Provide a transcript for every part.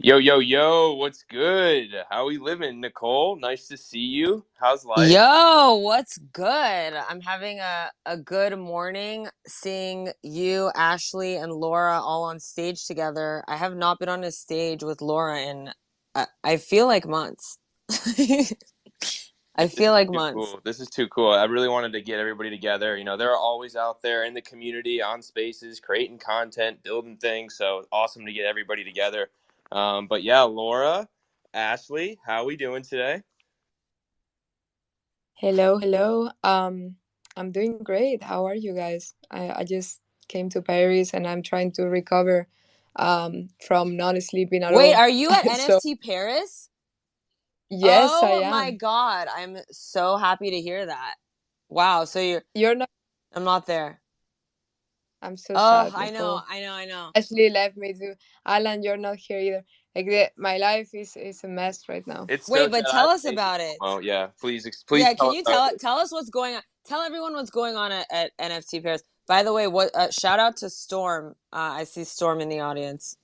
Yo, yo, yo, what's good? How we living, Nicole? Nice to see you. How's life? Yo, what's good? I'm having a good morning seeing you, Ashley, and Laura all on stage together. I have not been on a stage with Laura in I feel like months. I This feel is like too months. cool. This is too cool. I really wanted to get everybody together. They're always out there in the community, on spaces, creating content, building things. So it's awesome to get everybody together. But yeah, Laura, Ashley, how we doing today? Hello, hello. I'm doing great. How are you guys? I just came to Paris and I'm trying to recover from not sleeping at Wait, all. are you at So, NFT Paris? yes, I Oh my am. God, I'm so happy to hear that. Wow, so You're not, I'm not there. I'm so Oh, sad, I know, Nicole. I know, I know. Ashley left me too. Alan, you're not here either. My life is a mess right now. It's so Wait, sad. but I tell us hate the about it. FOMO. Yeah, please Yeah, can tell us you how tell it is. tell us what's going on? Tell everyone what's going on at NFT Paris. By the way, what shout out to Storm. I see Storm in the audience.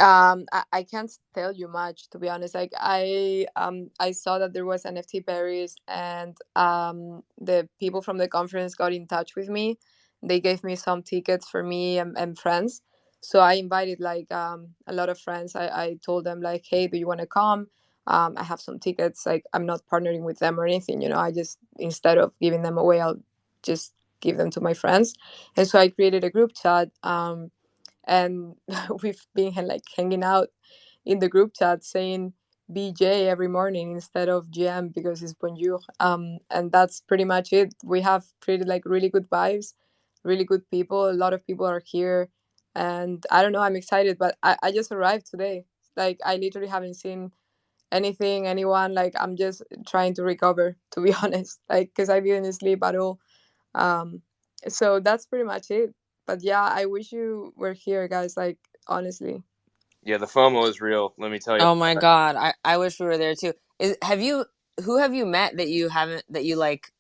I can't tell you much, to be honest. Like I saw that there was an FT Paris, and the people from the conference got in touch with me. They gave me some tickets for me and friends. So I invited like a lot of friends. I told them like, hey, do you want to come? I have some tickets. Like I'm not partnering with them or anything. I just, instead of giving them away, I'll just give them to my friends. And so I created a group chat. And we've been like hanging out in the group chat saying BJ every morning instead of GM because it's bonjour. And that's pretty much it. We have pretty like really good vibes, really good people. A lot of people are here, and I don't know. I'm excited, but I just arrived today. Like I literally haven't seen anything, anyone. Like I'm just trying to recover, to be honest. Like because I didn't sleep at all. um so that's pretty much it. But yeah, I wish you were here, guys, like honestly. Yeah, the FOMO is real. Let me tell you. Oh my God, I wish we were there too. Have you who have you met that you haven't that you like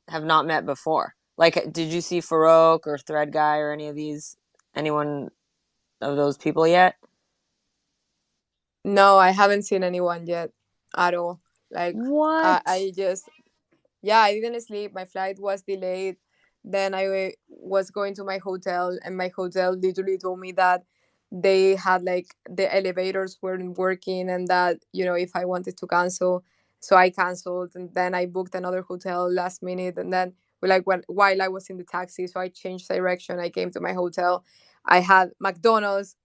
have not met before? Like, did you see Farouk or Thread Guy or anyone of those people yet? No, I haven't seen anyone yet at all. Like What? I just, yeah, I didn't sleep. My flight was delayed. Then was going to my hotel, and my hotel literally told me that they had like the elevators weren't working, and that if I wanted to cancel. So I canceled, and then I booked another hotel last minute, and then like while I was in the taxi, so I changed direction. I came to my hotel. I had McDonald's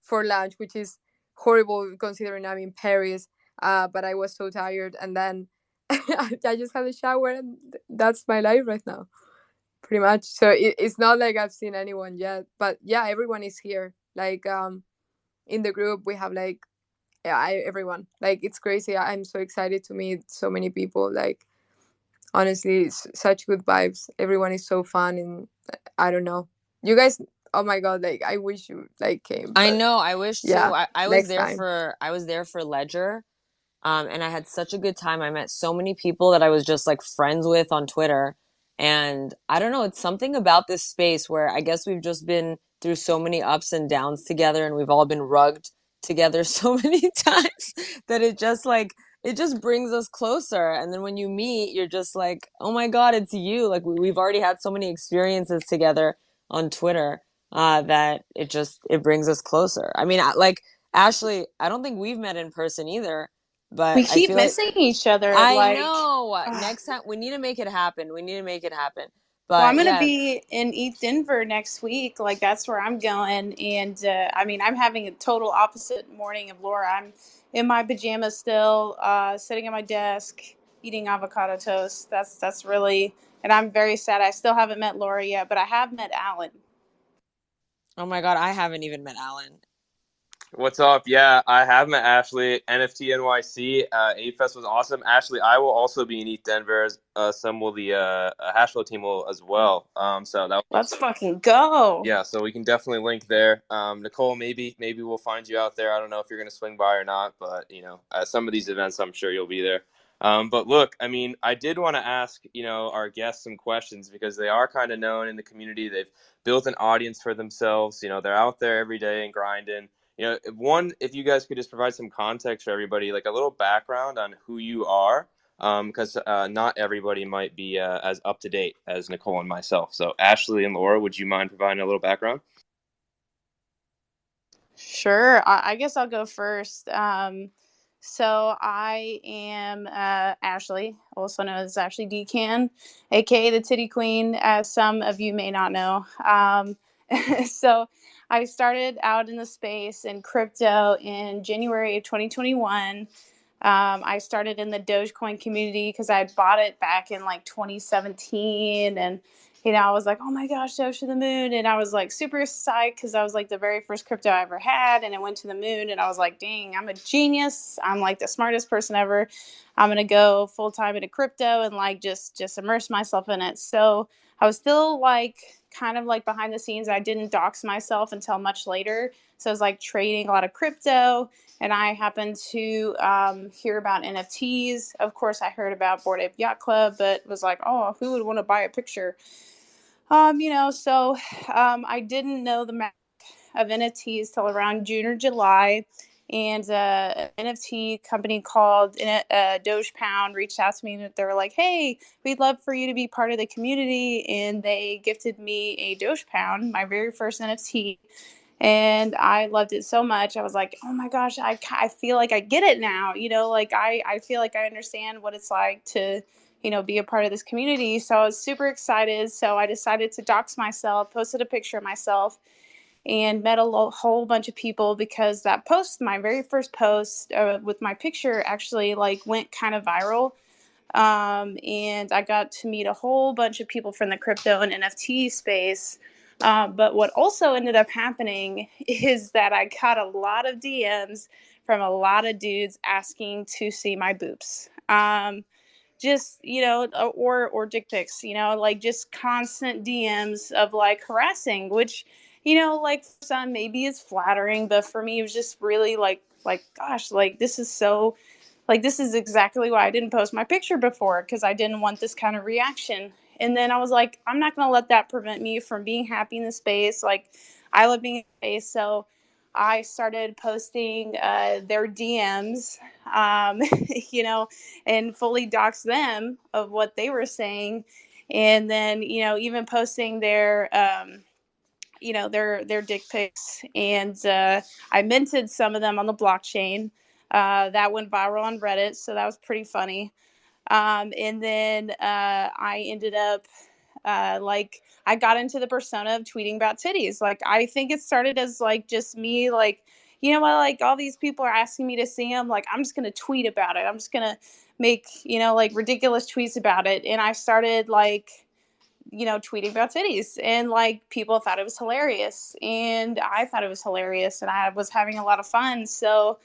for lunch, which is horrible considering I'm in Paris. But I was so tired, and then I just had a shower, and that's my life right now, pretty much. So it's not like I've seen anyone yet, but yeah, everyone is here. Like in the group, we have like, yeah, everyone. Like it's crazy. I'm so excited to meet so many people. Like honestly, it's such good vibes. Everyone is so fun, and I don't know, you guys. Oh my god, like I wish you like came, I but know, I wish too. yeah, I was next there time. for Ledger. And I had such a good time. I met so many people that I was just like friends with on Twitter. And I don't know, it's something about this space where I guess we've just been through so many ups and downs together and we've all been rugged together so many times that it just brings us closer. And then when you meet, you're just like, oh my God, it's you. Like we've already had so many experiences together on Twitter, that it brings us closer. I mean, like Ashley, I don't think we've met in person either, but We I keep feel like missing each other. I Like, know ugh. next time we need to make it happen. We need to make it happen. Well, I'm But gonna yeah, be in East Denver next week. Like, that's where I'm going. And I mean, I'm having a total opposite morning of Laura. I'm in my pajamas still, sitting at my desk, eating avocado toast. That's really, and I'm very sad. I still haven't met Laura yet, but I have met Alan. oh my God, I haven't even met Alan. What's up? Yeah, I have met Ashley. NFT NYC. AFest was awesome. Ashley, I will also be in East Denver. Some will the Hashflow team will as well. So that will be Let's fucking go. yeah. So we can definitely link there. Nicole, maybe we'll find you out there. I don't know if you're gonna swing by or not, but at some of these events, I'm sure you'll be there. But look, I mean, I did want to ask our guests some questions because they are kind of known in the community. They've built an audience for themselves. They're out there every day and grinding. if you guys could just provide some context for everybody, like a little background on who you are, because not everybody might be as up to date as Nicole and myself. So Ashley and Laura, would you mind providing a little background? Sure. I guess I'll go first. So I am Ashley, also known as AshleyDCan, aka the Titty Queen, as some of you may not know. So I started out in the space in crypto in January of 2021. I started in the Dogecoin community because I had bought it back in like 2017, and I was like, oh my gosh, Doge to the moon, and I was like super psyched because I was like the very first crypto I ever had, and it went to the moon, and I was like, dang, I'm a genius. I'm like the smartest person ever. I'm gonna go full time into crypto and like just immerse myself in it. So I was still like kind of like behind the scenes. I didn't dox myself until much later. So I was like trading a lot of crypto, and I happened to hear about NFTs. Of course, I heard about Bored Ape Yacht Club, but was like, oh, who would want to buy a picture? So I didn't know the magic of NFTs till around June or July. And an NFT company called Doge Pound reached out to me, and they were like, hey, we'd love for you to be part of the community. And they gifted me a Doge Pound, my very first NFT. And I loved it so much. I was like, oh my gosh, I feel like I get it now. Like I feel like I understand what it's like to, be a part of this community. So I was super excited. So I decided to dox myself, posted a picture of myself, and met a whole bunch of people because that post, my very first post with my picture, actually like went kind of viral. And I got to meet a whole bunch of people from the crypto and NFT space. But what also ended up happening is that I got a lot of DMs from a lot of dudes asking to see my boobs. Just or dick pics, like just constant DMs of like harassing, which like for some maybe is flattering, but for me it was just really like gosh, like this is so, like this is exactly why I didn't post my picture before, because I didn't want this kind of reaction. And then I was like, I'm not going to let that prevent me from being happy in the space. Like I love being in space. So I started posting their DMs, and fully dox them of what they were saying. And then, even posting their dick pics. And I minted some of them on the blockchain. That went viral on Reddit, so that was pretty funny. And then I ended up like I got into the persona of tweeting about titties. Like I think it started as like just me, like like all these people are asking me to see them. Like I'm just gonna tweet about it. I'm just gonna make like ridiculous tweets about it. And I started like tweeting about titties, and like people thought it was hilarious, and I thought it was hilarious, and I was having a lot of fun. So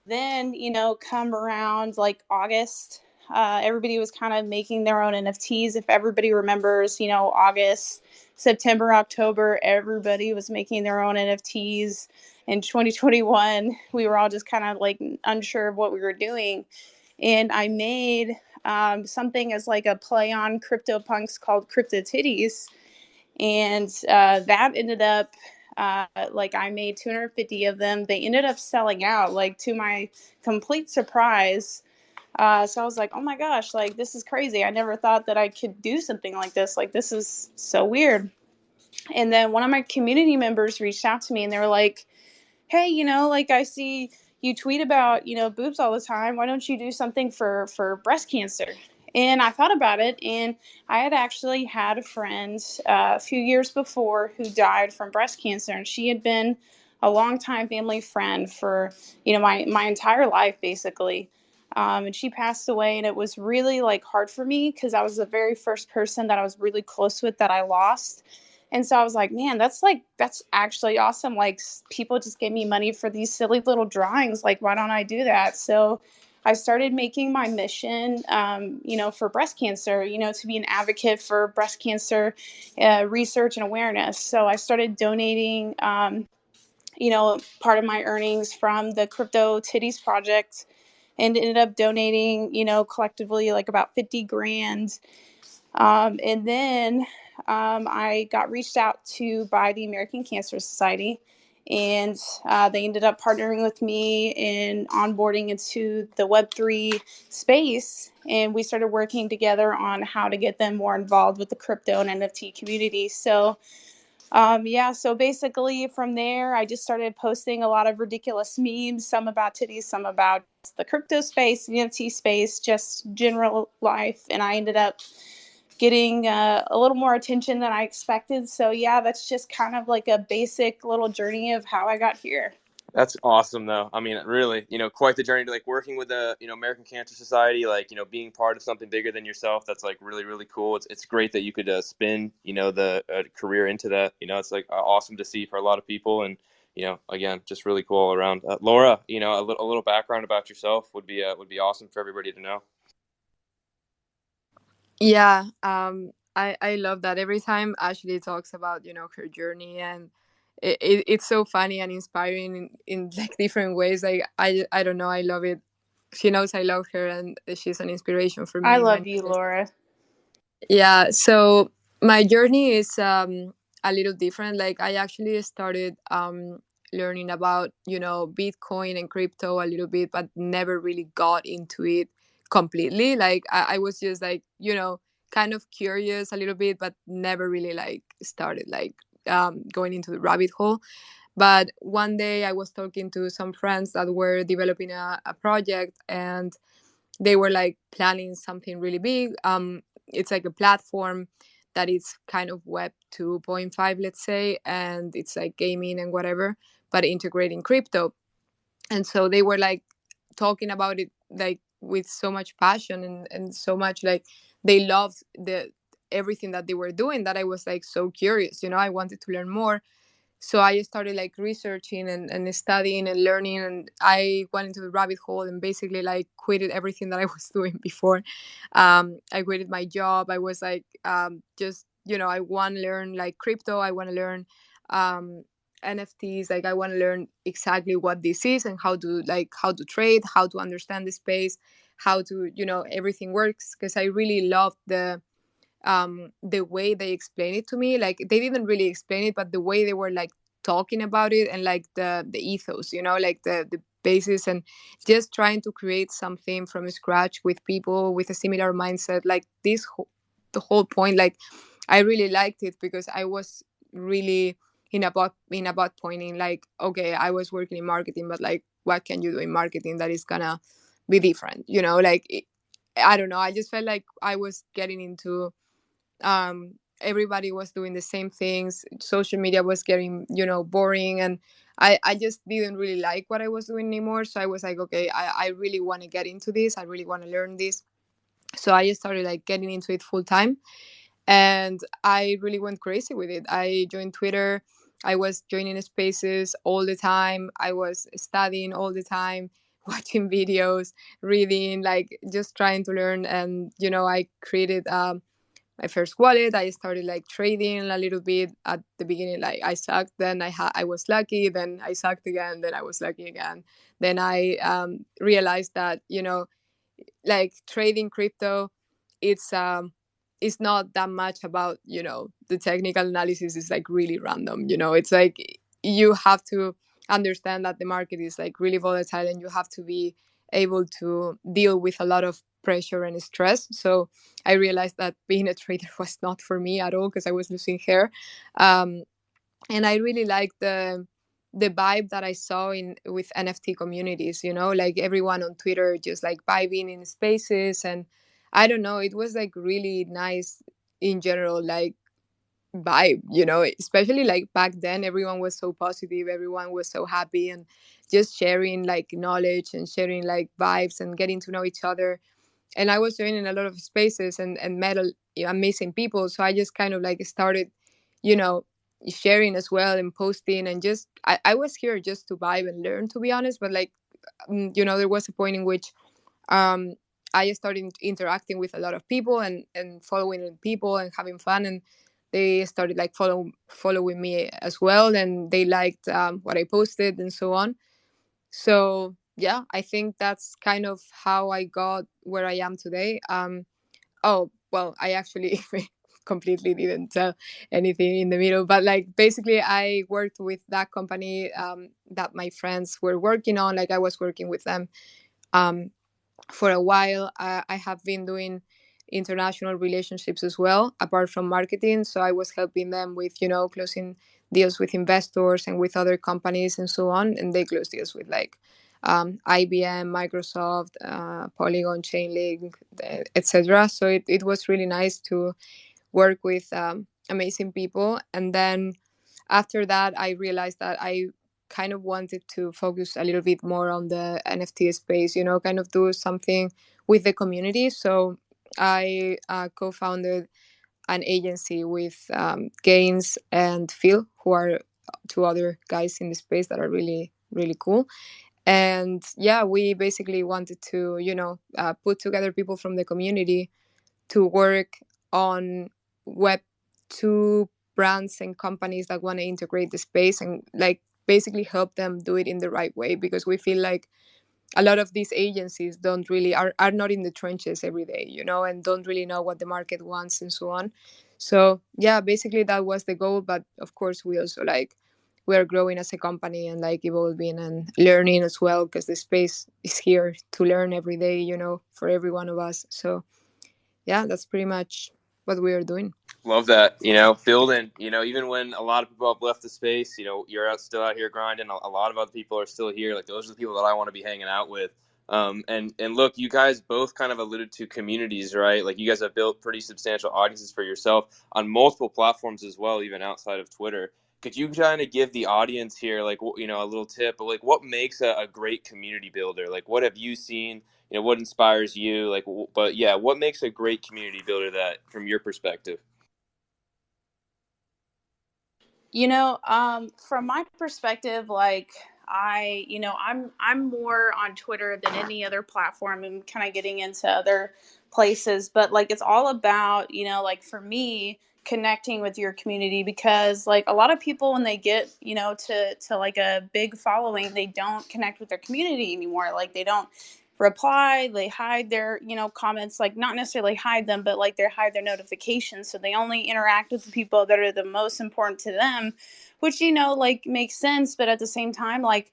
then, come around like August, everybody was kind of making their own NFTs. If everybody remembers, August, September, October, everybody was making their own NFTs. In 2021, we were all just kind of like unsure of what we were doing. And I made something as like a play on CryptoPunks called Crypto Titties. And that ended up like I made 250 of them. They ended up selling out, like to my complete surprise. So I was like, oh my gosh, like this is crazy. I never thought that I could do something like this. Like this is so weird. And then one of my community members reached out to me, and they were like, hey, like I see you tweet about, boobs all the time. Why don't you do something for breast cancer? And I thought about it, and I had actually had a friend a few years before who died from breast cancer, and she had been a longtime family friend for, my entire life, basically. And she passed away, and it was really like hard for me because I was the very first person that I was really close with that I lost. And so I was like, man, that's actually awesome. Like people just gave me money for these silly little drawings. Like, why don't I do that? So I started making my mission, for breast cancer, to be an advocate for breast cancer research and awareness. So I started donating, part of my earnings from the Crypto Titties Project, and ended up donating, collectively like about 50 grand. And then I got reached out to by the American Cancer Society, And they ended up partnering with me in onboarding into the Web3 space. And we started working together on how to get them more involved with the crypto and NFT community. So yeah, so basically from there, I just started posting a lot of ridiculous memes, some about titties, some about the crypto space, the NFT space, just general life. And I ended up getting a little more attention than I expected. So yeah, that's just kind of like a basic little journey of how I got here. That's awesome, though. I mean, really, quite the journey to like working with the, American Cancer Society, like, being part of something bigger than yourself. That's like really, really cool. It's great that you could spin, the career into that. It's like awesome to see for a lot of people. And, again, just really cool all around. Laura, a little background about yourself would be awesome for everybody to know. Yeah, I love that. Every time Ashley talks about, her journey, and it's so funny and inspiring in like different ways. Like I don't know, I love it. She knows I love her, and she's an inspiration for I me in love many you, ways. Laura. Yeah, so my journey is a little different. Like I actually started learning about, Bitcoin and crypto a little bit, but never really got into it completely. Like I was just like, kind of curious a little bit, but never really like started like going into the rabbit hole. But one day I was talking to some friends that were developing a project, and they were like planning something really big. It's like a platform that is kind of web 2.5, let's say, and it's like gaming and whatever, but integrating crypto. And so they were like talking about it like with so much passion, and so much like they loved the everything that they were doing, that I was like so curious, I wanted to learn more. So I started like researching and studying and learning, and I went into the rabbit hole and basically like quitted everything that I was doing before. I quitted my job. I was like, just, I want to learn like crypto. I want to learn um, NFTs. Like I want to learn exactly what this is and how to trade, how to understand the space, how to, everything works. Because I really loved the way they explained it to me. Like they didn't really explain it, but the way they were like talking about it, and like the ethos, like the basis, and just trying to create something from scratch with people with a similar mindset, like the whole point. Like I really liked it because I was really in about pointing like, okay, I was working in marketing, but like what can you do in marketing that is gonna be different, like I don't know, I just felt like I was getting into everybody was doing the same things. Social media was getting, boring, and I just didn't really like what I was doing anymore. So I was like, okay, I really want to get into this. I really want to learn this. So I just started like getting into it full time, and I really went crazy with it. I joined Twitter. I was joining spaces all the time. I was studying all the time, watching videos, reading, like just trying to learn. And I created my first wallet. I started like trading a little bit at the beginning. Like I sucked, then I was lucky, then I sucked again, then I was lucky again. Then I realized that like trading crypto, it's not that much about the technical analysis is like really random. It's like you have to understand that the market is like really volatile, and you have to be able to deal with a lot of pressure and stress. So I realized that being a trader was not for me at all, because I was losing hair. And I really liked the vibe that I saw in with NFT communities, like everyone on Twitter just like vibing in spaces. And I don't know, it was like really nice in general, like vibe, especially like back then everyone was so positive, everyone was so happy, and just sharing like knowledge and sharing like vibes and getting to know each other. And I was joining a lot of spaces and met amazing people. So I just kind of like started, you know, sharing as well and posting, and just I was here just to vibe and learn, to be honest. But like, there was a point in which um, I started interacting with a lot of people and following people and having fun, and they started like following me as well, and they liked what I posted and so on. So yeah, I think that's kind of how I got where I am today. Oh well, I actually completely didn't tell anything in the middle. But like basically I worked with that company that my friends were working on. Like I was working with them um, for a while. I have been doing international relationships as well, apart from marketing. So I was helping them with, closing deals with investors and with other companies and so on. And they close deals with like IBM, Microsoft, Polygon, Chainlink, etc. So it was really nice to work with amazing people. And then after that, I realized that I kind of wanted to focus a little bit more on the NFT space, kind of do something with the community. So I co-founded an agency with Gaines and Phil, who are two other guys in the space that are really, really cool. And yeah, we basically wanted to, put together people from the community to work on Web2 brands and companies that want to integrate the space and like basically help them do it in the right way, because we feel like a lot of these agencies don't really are not in the trenches every day, and don't really know what the market wants and so on. So yeah, basically that was the goal. But of course we also like we are growing as a company and like evolving and learning as well, because the space is here to learn every day, for every one of us. So yeah, that's pretty much what we are doing. Love that. Building, even when a lot of people have left the space, you're still out here grinding. A lot of other people are still here. Like those are the people that I want to be hanging out with. And look, you guys both kind of alluded to communities, right? Like you guys have built pretty substantial audiences for yourself on multiple platforms as well, even outside of Twitter. Could you kind of give the audience here, like, a little tip, but like what makes a great community builder? Like what have you seen? What inspires you? Like, but yeah, what makes a great community builder that from your perspective? From my perspective, like I'm more on Twitter than any other platform and kind of getting into other places, but like it's all about, like for me, connecting with your community, because like a lot of people when they get, to like a big following, they don't connect with their community anymore. Like they don't reply, they hide their comments, like not necessarily hide them, but like they hide their notifications, so they only interact with the people that are the most important to them, which like makes sense. But at the same time, like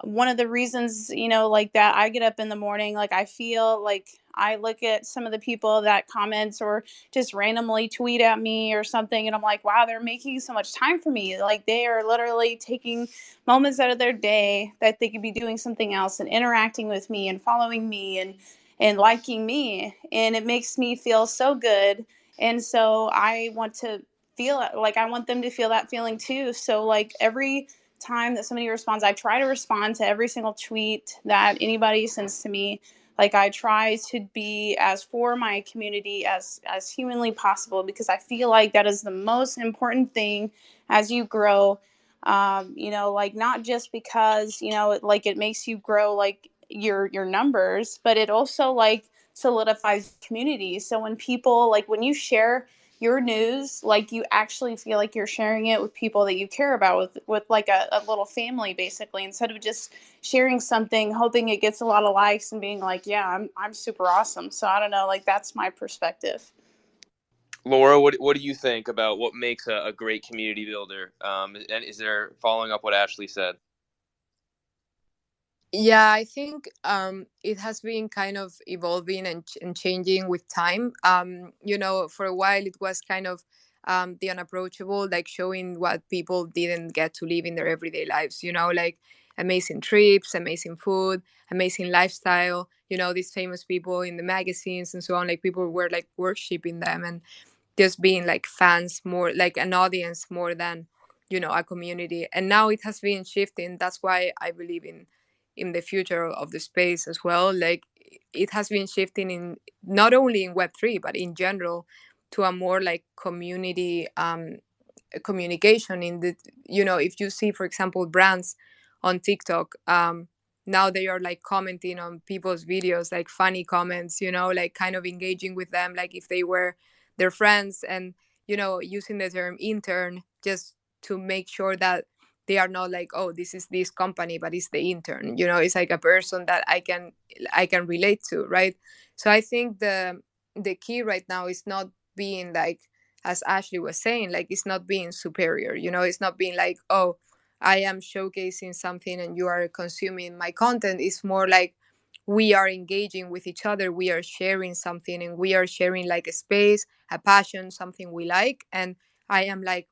one of the reasons like that I get up in the morning, like I feel like I look at some of the people that comments or just randomly tweet at me or something, and I'm like, wow, they're making so much time for me. Like they are literally taking moments out of their day that they could be doing something else and interacting with me and following me and liking me, and it makes me feel so good. And so I want to feel it, like I want them to feel that feeling too. So like every time that somebody responds, I try to respond to every single tweet that anybody sends to me. Like I try to be as for my community as humanly possible, because I feel like that is the most important thing as you grow. Like not just because like it makes you grow like your numbers, but it also like solidifies community. So when people, like when you share your news, like you actually feel like you're sharing it with people that you care about, with like a little family basically, instead of just sharing something hoping it gets a lot of likes and being like, yeah, I'm super awesome. So I don't know, like that's my perspective. Laura, what do you think about what makes a great community builder? And is there, following up what Ashley said? Yeah, I think it has been kind of evolving and changing with time. For a while it was kind of the unapproachable, like showing what people didn't get to live in their everyday lives, like amazing trips, amazing food, amazing lifestyle, these famous people in the magazines and so on. Like people were like worshipping them and just being like fans, more like an audience more than a community. And now it has been shifting. That's why I believe in the future of the space as well. Like it has been shifting in not only in Web3 but in general to a more like community communication. In the if you see, for example, brands on TikTok, now they are like commenting on people's videos, like funny comments, like kind of engaging with them like if they were their friends, and using the term intern just to make sure that they are not like, oh, this is this company but it's the intern, it's like a person that I can relate to, right? So I think the key right now is not being like as Ashley was saying, like, it's not being superior, you know, it's not being like, oh, I am showcasing something and you are consuming my content. It's more like we are engaging with each other, we are sharing something, and we are sharing like a space, a passion, something we like. And I am like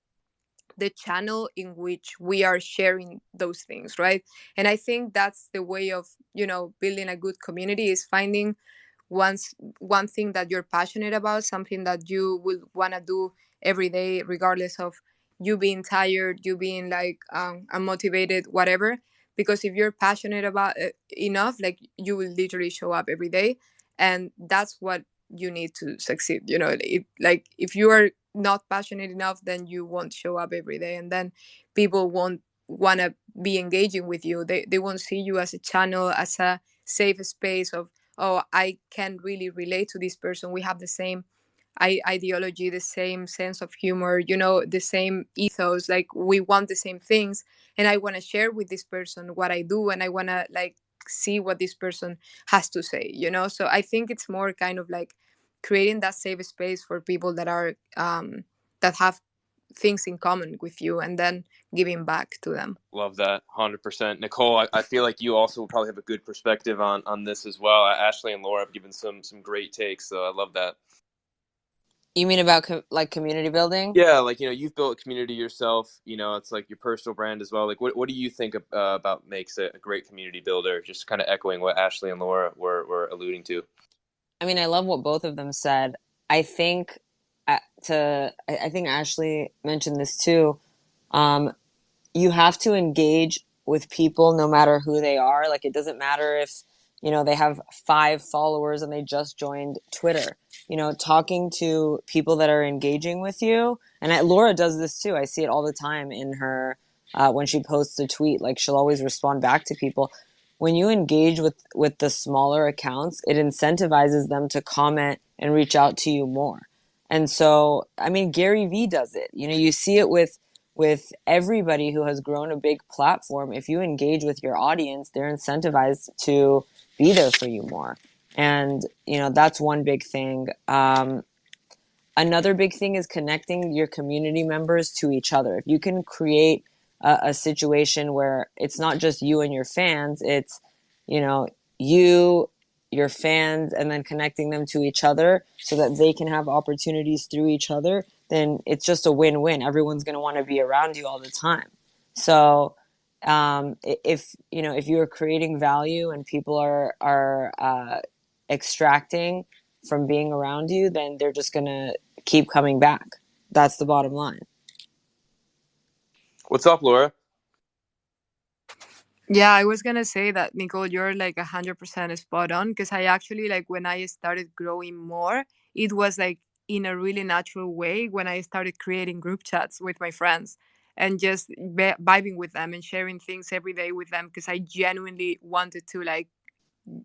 the channel in which we are sharing those things, right? And I think that's the way of, you know, building a good community, is finding once one thing that you're passionate about, something that you will want to do every day, regardless of you being tired, you being like unmotivated, whatever. Because if you're passionate about it enough, like, you will literally show up every day. And that's what you need to succeed, you know. Like, if you are not passionate enough, then you won't show up every day, and then people won't want to be engaging with you. They won't see you as a channel, as a safe space of, oh, I can really relate to this person, we have the same ideology, the same sense of humor, you know, the same ethos, like we want the same things, and I want to share with this person what I do, and I want to like see what this person has to say, you know. So I think it's more kind of like creating that safe space for people that are that have things in common with you, and then giving back to them. Love that, 100%. Nicole, I feel like you also will probably have a good perspective on this as well. Ashley and Laura have given some great takes, so I love that. You mean about like community building? Yeah, like, you know, you've built a community yourself. You know, it's like your personal brand as well. Like, what do you think about makes it a great community builder? Just kind of echoing what Ashley and Laura were alluding to. I mean, I love what both of them said. I think I think Ashley mentioned this too. Um, you have to engage with people no matter who they are. Like, it doesn't matter if, you know, they have 5 followers and they just joined Twitter. You know, talking to people that are engaging with you. And Laura does this too. I see it all the time in her when she posts a tweet. Like, she'll always respond back to people. When you engage with the smaller accounts, it incentivizes them to comment and reach out to you more. And so, I mean, Gary Vee does it. You know, you see it with everybody who has grown a big platform. If you engage with your audience, they're incentivized to be there for you more. And, you know, that's one big thing. Another big thing is connecting your community members to each other. If you can create a situation where it's not just you and your fans, it's, you know, you, your fans, and then connecting them to each other so that they can have opportunities through each other, then it's just a win-win. Everyone's going to want to be around you all the time. So if, you know, if you're creating value and people are extracting from being around you, then they're just going to keep coming back. That's the bottom line. What's up, Laura? Yeah, I was gonna say that, Nicole, you're like 100% spot on, because I actually, like, when I started growing more, it was like in a really natural way when I started creating group chats with my friends and just vibing with them and sharing things every day with them, because I genuinely wanted to, like,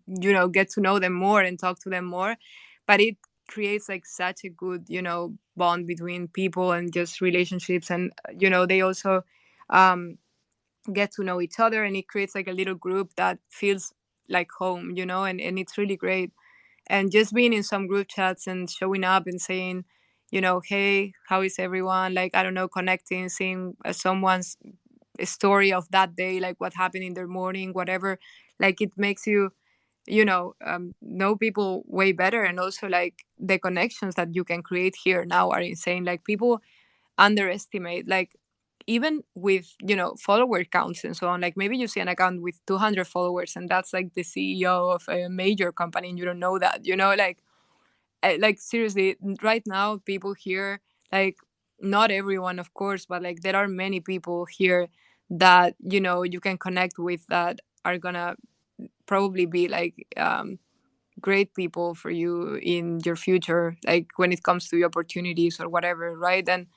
you know, get to know them more and talk to them more. But it creates like such a good, you know, bond between people and just relationships, and you know, they also um get to know each other, and it creates like a little group that feels like home, you know. And it's really great. And just being in some group chats and showing up and saying, you know, hey, how is everyone, like, I don't know, connecting, seeing someone's story of that day, like what happened in their morning, whatever. Like, it makes you, you know people way better. And also, like, the connections that you can create here now are insane. Like, people underestimate, like, even with, you know, follower counts and so on. Like, maybe you see an account with 200 followers and that's like the CEO of a major company and you don't know that, you know. Like seriously, right now people here, like, not everyone of course, but like there are many people here that, you know, you can connect with, that are gonna probably be like great people for you in your future, like when it comes to the opportunities or whatever, right? And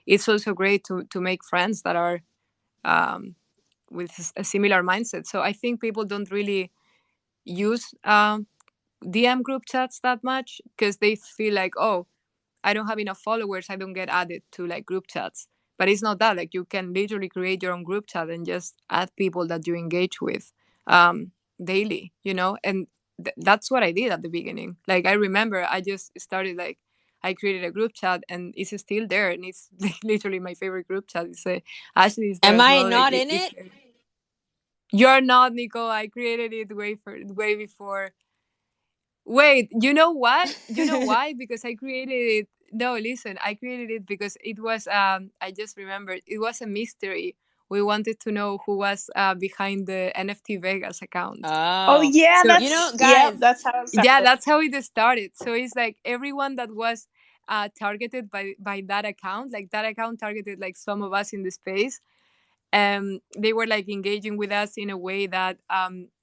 it's also great to make friends that are um, with a similar mindset. So I think people don't really use DM group chats that much because they feel like, oh, I don't have enough followers, I don't get added to like group chats. But it's not that. Like, you can literally create your own group chat and just add people that you engage with daily, you know. And that's what I did at the beginning. Like, I remember I just started like I created a group chat, and it's still there, and it's literally my favorite group chat. It's Ashley is there Am as I well. Like not in it? you're not, Nicole. I created it way before. Wait, you know what? You know why? Because I created it. No, listen, I created it because it was. I just remembered it was a mystery. We wanted to know who was behind the NFT Vegas account. Oh Oh. yeah, So You know, yep, guys, that's how it yeah, started. that's how it started. So it's like everyone that was targeted by that account, like that account targeted like some of us in the space. They were like engaging with us in a way that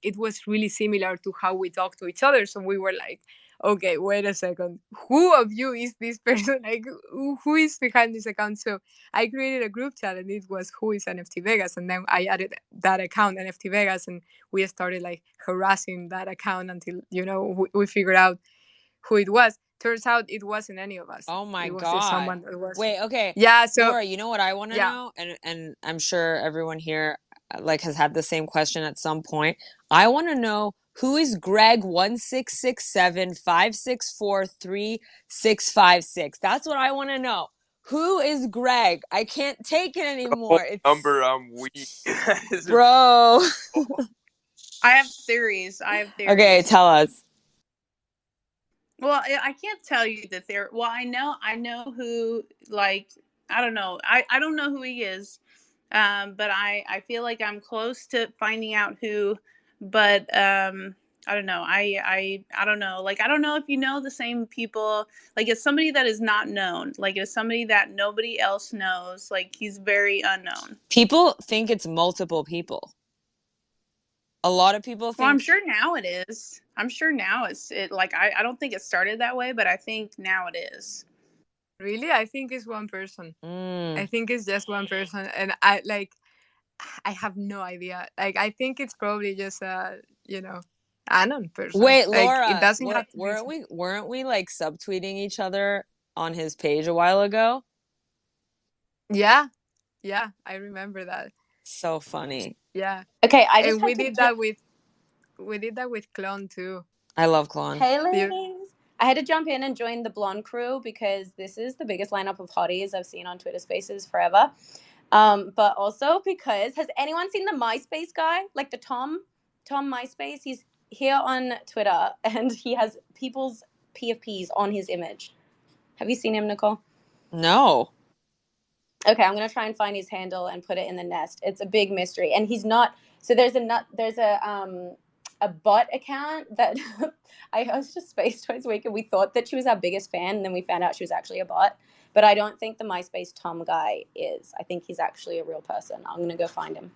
it was really similar to how we talk to each other. So we were like, okay, wait a second, who of you is this person? Like, who is behind this account? So I created a group chat, and it was who is NFT Vegas, and then I added that account, NFT Vegas, and we started like harassing that account until we figured out who it was. Turns out it wasn't any of us. oh my It was just God. someone that was. Wait, okay. Yeah. So Laura, you know what I want to yeah. know? And I'm sure everyone here like has had the same question at some point. I want to know, who is Greg 16675643656? That's what I want to know. Who is Greg? I can't take it The whole anymore. It's number, I'm weak. bro. I have theories. Okay, tell us. Well, I can't tell you the theory. Well, I know who. Like, I don't know. I don't know who he is. But I feel like I'm close to finding out who. But I don't know. I don't know. Like, I don't know if you know the same people. Like, it's somebody that is not known. Like, it's somebody that nobody else knows. Like, he's very unknown. People think it's multiple people. A lot of people Well, I'm think. sure now it is. I'm sure now it like I don't think it started that way, but I think now it is. Really, I think it's one person. I Mm. think it's just one person, and I have no idea. Like, I think it's probably just a unknown person. Wait, Like, it Laura, doesn't have to be. weren't we like subtweeting each other on his page a while ago? Yeah, yeah, I remember that. So funny. Yeah, Okay, I just and had to. we did that with Clone too. I love Klon. Hey, ladies. I had to jump in and join the blonde crew because this is the biggest lineup of hotties I've seen on Twitter Spaces forever. But also because, has anyone seen the MySpace guy? Like the Tom MySpace? He's here on Twitter and he has people's PFPs on his image. Have you seen him, Nicole? No. Okay, I'm gonna try and find his handle and put it in the nest. It's a big mystery, and he's not. So there's a bot account that I hosted Space Toys Week, and we thought that she was our biggest fan, and then we found out she was actually a bot. But I don't think the MySpace Tom guy is. I think he's actually a real person. I'm gonna go find him.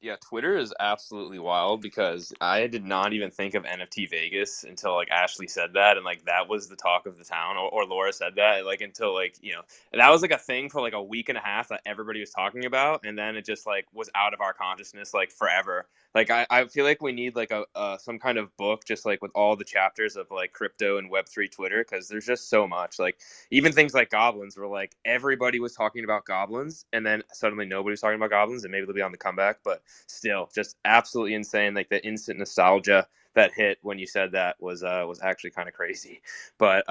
Yeah, Twitter is absolutely wild because I did not even think of NFT Vegas until like Ashley said that, and like that was the talk of the town, or Laura said that, like until like that was like a thing for like a week and a half that everybody was talking about, and then it just like was out of our consciousness like forever. Like I feel like we need like a some kind of book just like with all the chapters of like crypto and Web3 Twitter, because there's just so much. Like even things like goblins were like everybody was talking about goblins, and then suddenly nobody was talking about goblins, and maybe they'll be on the comeback, but still just absolutely insane. Like the instant nostalgia that hit when you said that was actually kind of crazy. But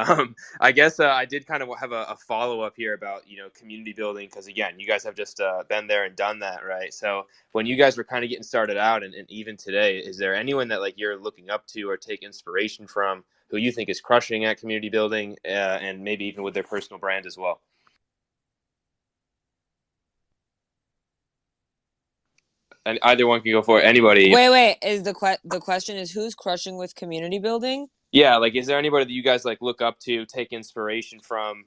I guess I did kind of have a follow-up here about community building, because again, you guys have just been there and done that, right? So when you guys were kind of getting started out, and even today, is there anyone that like you're looking up to or take inspiration from, who you think is crushing at community building, and maybe even with their personal brand as well? And either one can go for it. Anybody. Wait. Is the question is, who's crushing with community building? Yeah, like is there anybody that you guys like look up to, take inspiration from?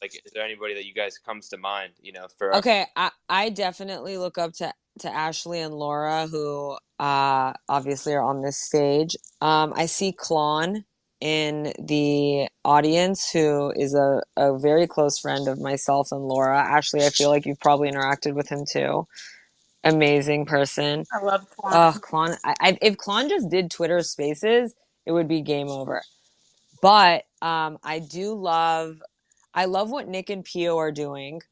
Like, is there anybody that you guys comes to mind? For Okay, I definitely look up to Ashley and Laura, who obviously are on this stage. I see Klon in the audience, who is a very close friend of myself and Laura. Ashley, I feel like you've probably interacted with him too. Amazing person. I love Quan. Oh, Klon. If Klon just did Twitter Spaces, it would be game over. But I love what Nick and Pio are doing.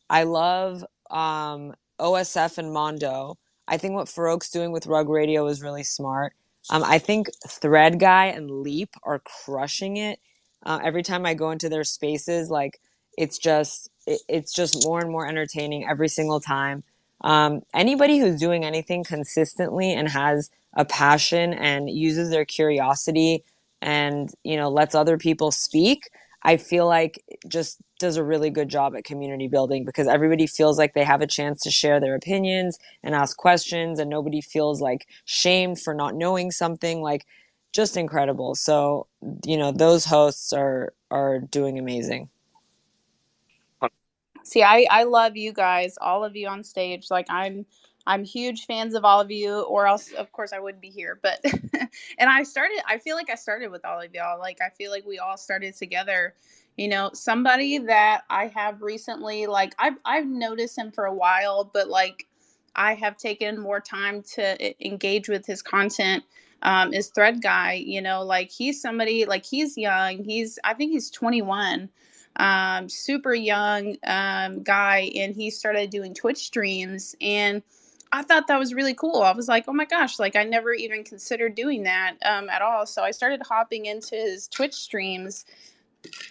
I love OSF and Mondo. I think what Farouk's doing with Rug Radio is really smart. I think Thread Guy and Leap are crushing it. Every time I go into their spaces, like it's just more and more entertaining every single time. Anybody who's doing anything consistently and has a passion and uses their curiosity and, you know, lets other people speak, I feel like just does a really good job at community building, because everybody feels like they have a chance to share their opinions and ask questions, and nobody feels like shamed for not knowing something. Like, just incredible. So, you know, those hosts are doing amazing. See, I love you guys, all of you on stage. Like I'm huge fans of all of you, or else of course I wouldn't be here. But and I feel like I started with all of y'all. Like I feel like we all started together. You know, somebody that I have recently, like I've noticed him for a while, but like I have taken more time to engage with his content. Is Thread Guy, you know, like he's somebody, like he's young. I think he's 21, super young guy, and he started doing Twitch streams, and I thought that was really cool. I was like, oh my gosh, like I never even considered doing that at all. So I started hopping into his Twitch streams,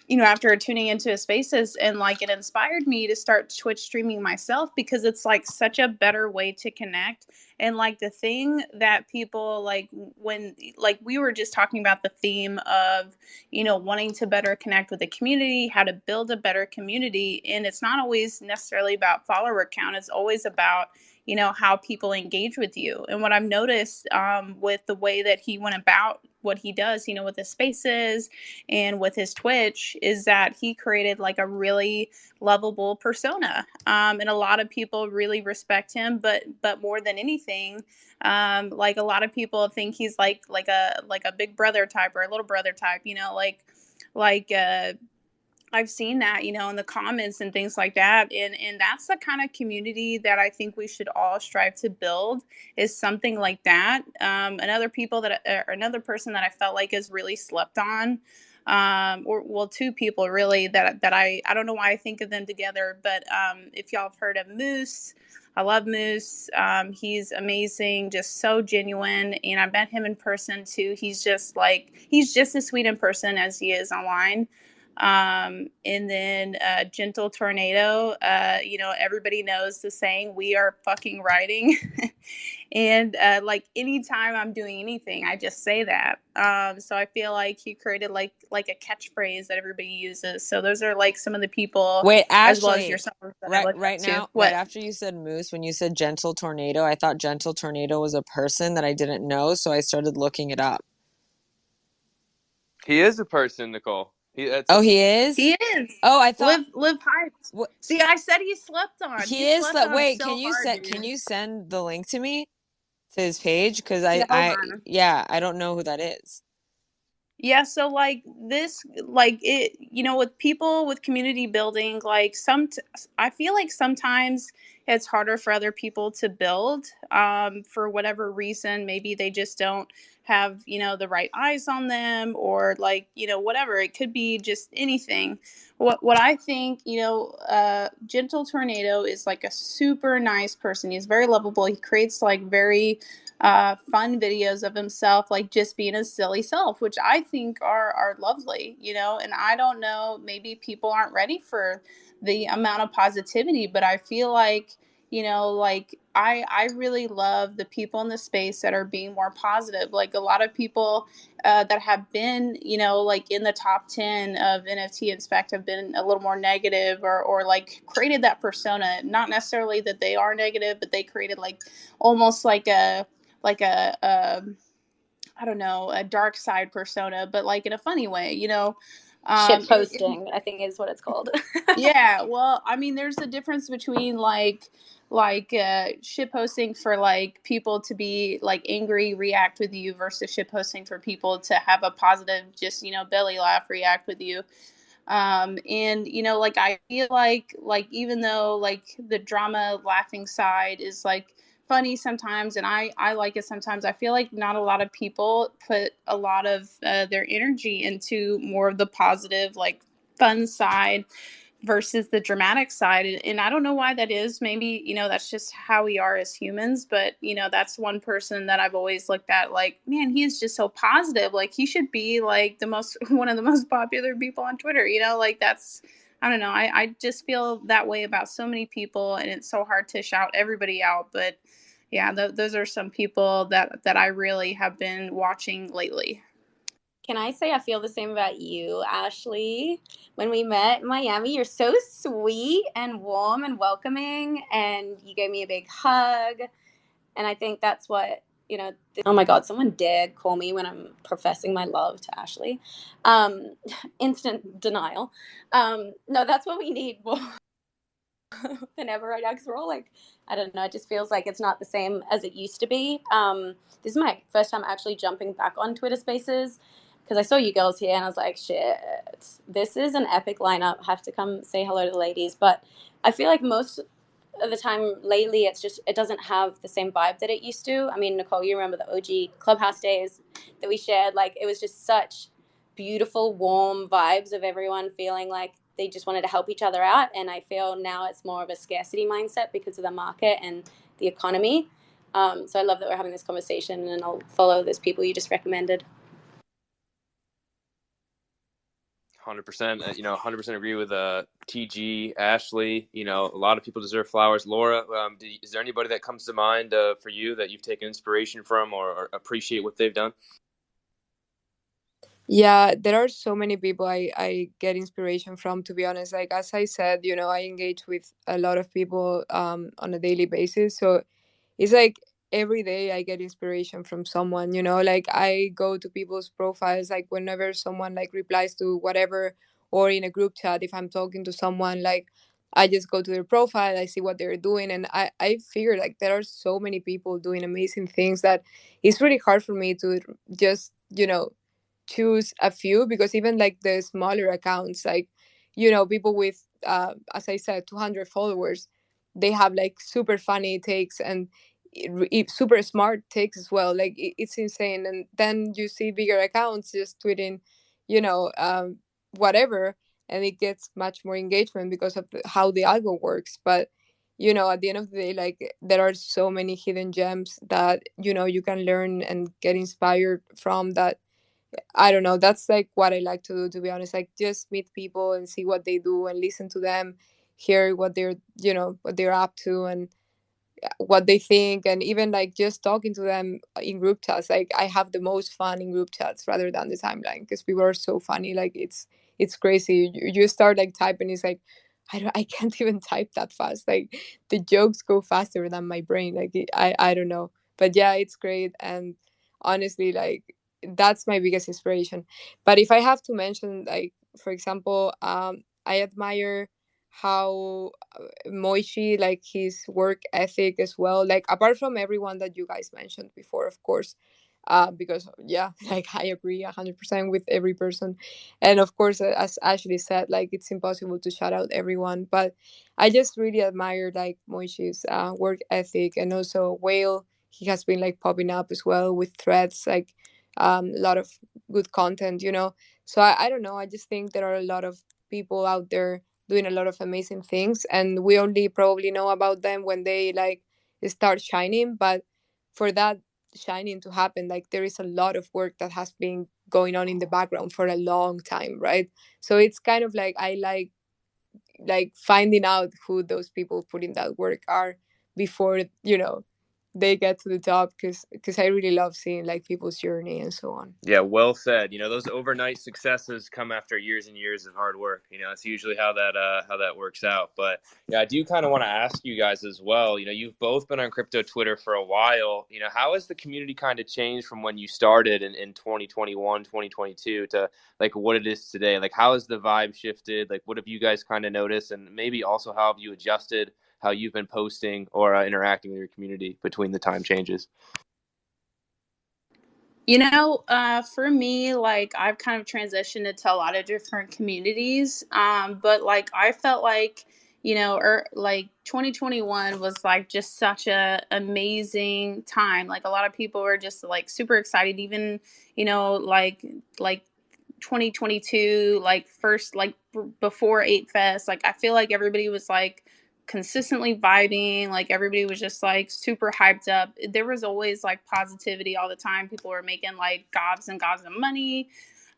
you know, after tuning into his spaces, and like it inspired me to start Twitch streaming myself, because it's like such a better way to connect. And like the thing that people like, when like we were just talking about the theme of, you know, wanting to better connect with the community, how to build a better community. And it's not always necessarily about follower count. It's always about, you know, how people engage with you. And what I've noticed with the way that he went about what he does, you know, with his spaces and with his Twitch, is that he created like a really lovable persona, and a lot of people really respect him. But more than anything, like a lot of people think he's like a big brother type or a little brother type, you know, like I've seen that, you know, in the comments and things like that. And that's the kind of community that I think we should all strive to build, is something like that. Another person that I felt like is really slept on, or well, two people really that I don't know why I think of them together, but if y'all have heard of Moose, I love Moose. He's amazing, just so genuine. And I met him in person too. He's just as sweet in person as he is online. And then Gentle Tornado, you know, everybody knows the saying, we are fucking writing. And like anytime I'm doing anything, I just say that. So I feel like he created like a catchphrase that everybody uses. So those are like some of the people, Wait, as well as Ashley, yourself, that I look up right to. now, right What? after you said Moose, when you said Gentle Tornado, I thought Gentle Tornado was a person that I didn't know, so I started looking it up. He is a person, Nicole. Oh, he is? He is. Oh, I thought Live pipes. what See, I said he slept on. He he is slept on wait, so hard, can dude. you send the link to me to his page? Because Yeah, hold on. yeah, I don't know who that is. Yeah, so like this, like it, you know, with people with community building, like I feel like sometimes it's harder for other people to build, for whatever reason. Maybe they just don't have, you know, the right eyes on them, or like, you know, whatever. It could be just anything. What I think, you know, Gentle Tornado is like a super nice person. He's very lovable. He creates like very fun videos of himself, like just being his silly self, which I think are lovely, you know. And I don't know, maybe people aren't ready for the amount of positivity, but I feel like, you know, like I really love the people in the space that are being more positive. Like a lot of people that have been, you know, like in the top 10 of NFT Inspect have been a little more negative, or like created that persona. Not necessarily that they are negative, but they created like almost like a I don't know, a dark side persona, but like in a funny way, you know. Shit posting, I think is what it's called. Yeah, well, I mean, there's a difference between shit posting for like people to be like angry, react with you, versus shit posting for people to have a positive, just, you know, belly laugh, react with you. And you know, like I feel like even though like the drama laughing side is like funny sometimes, and I like it sometimes, I feel like not a lot of people put a lot of their energy into more of the positive, like fun side, versus the dramatic side. And I don't know why that is. Maybe, that's just how we are as humans. But, that's one person that I've always looked at like, man, he is just so positive. Like he should be like one of the most popular people on Twitter, like that's, I don't know. I just feel that way about so many people, and it's so hard to shout everybody out. But yeah, those are some people that I really have been watching lately. Can I say I feel the same about you, Ashley? When we met in Miami, you're so sweet and warm and welcoming, and you gave me a big hug. And I think that's what, oh my God, someone dare call me when I'm professing my love to Ashley. Instant denial. No, that's what we need more than ever right now, because we're all like, I don't know, it just feels like it's not the same as it used to be. This is my first time actually jumping back on Twitter Spaces, because I saw you girls here and I was like, shit, this is an epic lineup. Have to come say hello to the ladies. But I feel like most of the time lately, it doesn't have the same vibe that it used to. I mean, Nicole, you remember the OG Clubhouse days that we shared? Like, it was just such beautiful, warm vibes of everyone feeling like they just wanted to help each other out. And I feel now it's more of a scarcity mindset because of the market and the economy. So I love that we're having this conversation, and I'll follow those people you just recommended. 100%, 100% agree with TG, Ashley. A lot of people deserve flowers. Laura, is there anybody that comes to mind for you that you've taken inspiration from or appreciate what they've done? Yeah, there are so many people I get inspiration from, to be honest. Like, as I said, I engage with a lot of people on a daily basis. So it's like every day I get inspiration from someone, like I go to people's profiles, like whenever someone like replies to whatever, or in a group chat, if I'm talking to someone, like I just go to their profile, I see what they're doing, and I figure like there are so many people doing amazing things that it's really hard for me to just, choose a few, because even like the smaller accounts, like, people with as I said, 200 followers, they have like super funny takes and super smart takes as well. Like it's insane. And then you see bigger accounts just tweeting, you know um, whatever, and it gets much more engagement because of how the algo works. But at the end of the day, like there are so many hidden gems that you can learn and get inspired from. That I don't know. That's like what I like to do, to be honest. Like just meet people and see what they do and listen to them, hear what they're up to, and what they think, and even like just talking to them in group chats. Like I have the most fun in group chats rather than the timeline, because people are so funny. Like it's crazy. You start like typing, it's like I can't even type that fast. Like the jokes go faster than my brain. Like I don't know. But yeah, it's great. And honestly, like that's my biggest inspiration. But if I have to mention, like for example, I admire how Moishi, like his work ethic as well. Like apart from everyone that you guys mentioned before, of course, because yeah, like I agree 100% with every person, and of course, as Ashley said, like it's impossible to shout out everyone. But I just really admire like Moishi's work ethic, and also Whale. He has been like popping up as well with threads, like a lot of good content, So I don't know. I just think there are a lot of people out there doing a lot of amazing things, and we only probably know about them when they like start shining. But for that shining to happen, like there is a lot of work that has been going on in the background for a long time, right? So it's kind of like I like finding out who those people putting that work are before they get to the top, because I really love seeing like people's journey and so on. Yeah, well said. Those overnight successes come after years and years of hard work. That's usually how that works out. But yeah, I do kind of want to ask you guys as well. You've both been on crypto Twitter for a while. How has the community kind of changed from when you started in 2021, 2022 to like what it is today? Like, how has the vibe shifted? Like, what have you guys kind of noticed? And maybe also how have you adjusted how you've been posting or interacting with your community between the time changes? For me, like I've kind of transitioned into a lot of different communities. But like I felt like, like 2021 was like just such a amazing time. Like a lot of people were just like super excited, even, like 2022, like first, like before 8 Fest, like I feel like everybody was like consistently vibing, like everybody was just like super hyped up. There was always like positivity all the time. People were making like gobs and gobs of money.